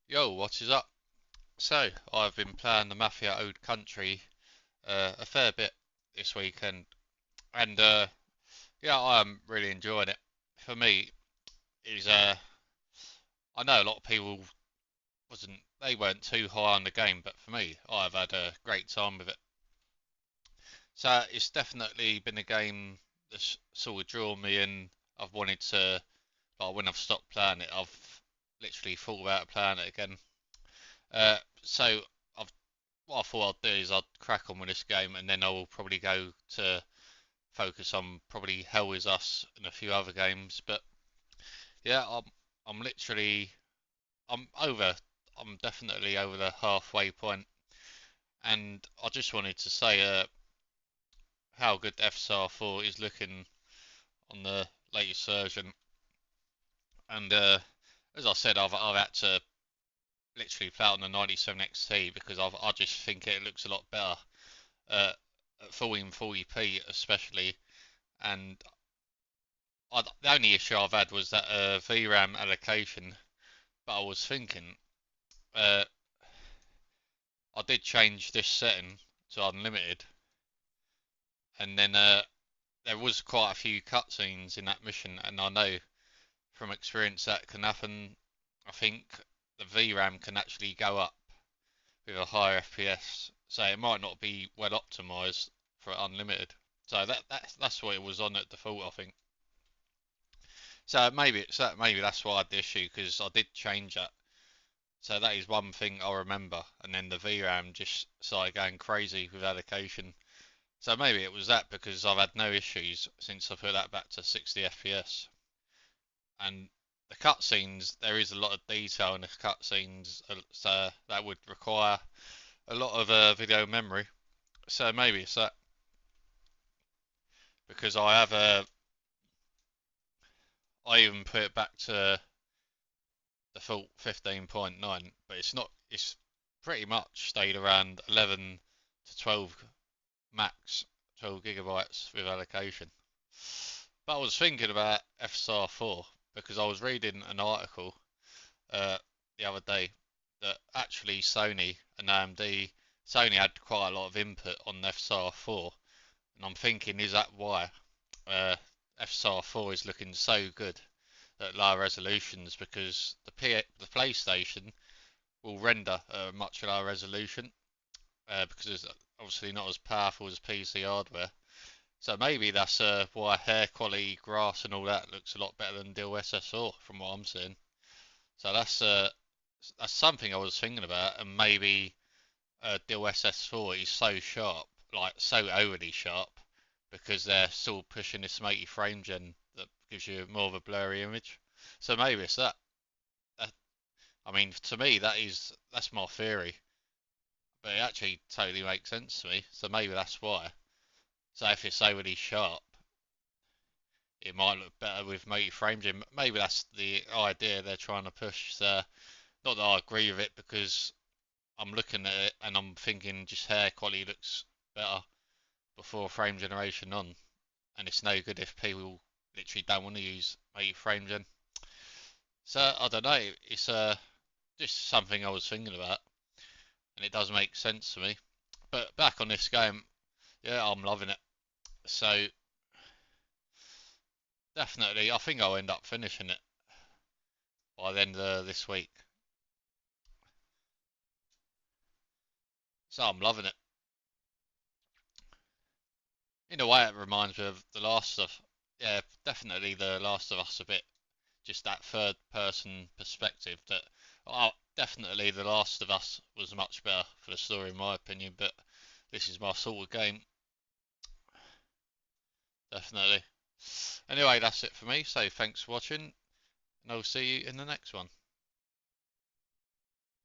Yo, what is up? So, I've been playing the Mafia Old Country a fair bit this weekend, and yeah, I'm really enjoying it. For me, is I know a lot of people wasn't they weren't too high on the game, but for me, I've had a great time with it. So it's definitely been a game that's sort of drawn me in. I've wanted to, like when I've stopped playing it, I've literally thought about playing it again. So I've what I thought I'd do is I'd crack on with this game and then I will probably go to focus on probably Hell Is Us and a few other games. But yeah, I'm literally I'm over I'm definitely over the halfway point, and I just wanted to say how good FSR 4 is looking on the latest version. And as I said, I've had to literally play it on the 97 XT because I just think it looks a lot better uh, at 40 and 40p especially. And the only issue I've had was that VRAM allocation. But I was thinking, uh, I did change this setting to unlimited, and then there was quite a few cutscenes in that mission, and I know from experience that can happen. I think the VRAM can actually go up with a higher FPS, so it might not be well optimized for unlimited. So that's what it was on at default, I think. So maybe it's that. Maybe that's why I had the issue because I did change that. So that is one thing I remember. And then the VRAM just started going crazy with allocation. So maybe it was that because I've had no issues since I put that back to 60 FPS. And the cutscenes, there is a lot of detail in the cutscenes, so that would require a lot of video memory. So maybe it's that because I even put it back to default 15.9, but it's pretty much stayed around 11 to 12 max, 12 gigabytes with allocation. But I was thinking about FSR 4 because I was reading an article uh, the other day that actually Sony and AMD, Sony had quite a lot of input on FSR 4, and I'm thinking, is that why uh, FSR 4 is looking so good at lower resolutions? Because the PlayStation will render at a much lower resolution because it's obviously not as powerful as PC hardware. So maybe that's why hair quality, grass, and all that looks a lot better than DLSS4 from what I'm seeing. So that's something I was thinking about, and maybe DLSS4 is so sharp, like so overly sharp, because they're still pushing this 80 frame gen that gives you more of a blurry image. So maybe it's that. that I mean, to me, that's my theory, but it actually totally makes sense to me. So maybe that's why. So if it's overly sharp, it might look better with multi frames in. Maybe that's the idea they're trying to push. So not that I agree with it because I'm looking at it and I'm thinking just hair quality looks better before frame generation on, and it's no good if people literally don't want to use multi frame gen. So I don't know. It's just something I was thinking about, and it does make sense to me. But back on this game, yeah, I'm loving it. So definitely, I think I'll end up finishing it by the end of this week. So I'm loving it. In a way, it reminds me of The Last of, yeah, definitely The Last of Us a bit. Just that third person perspective that, oh, definitely The Last of Us was much better for the story in my opinion, but this is my sort of game, definitely. Anyway, that's it for me, so thanks for watching, and I'll see you in the next one.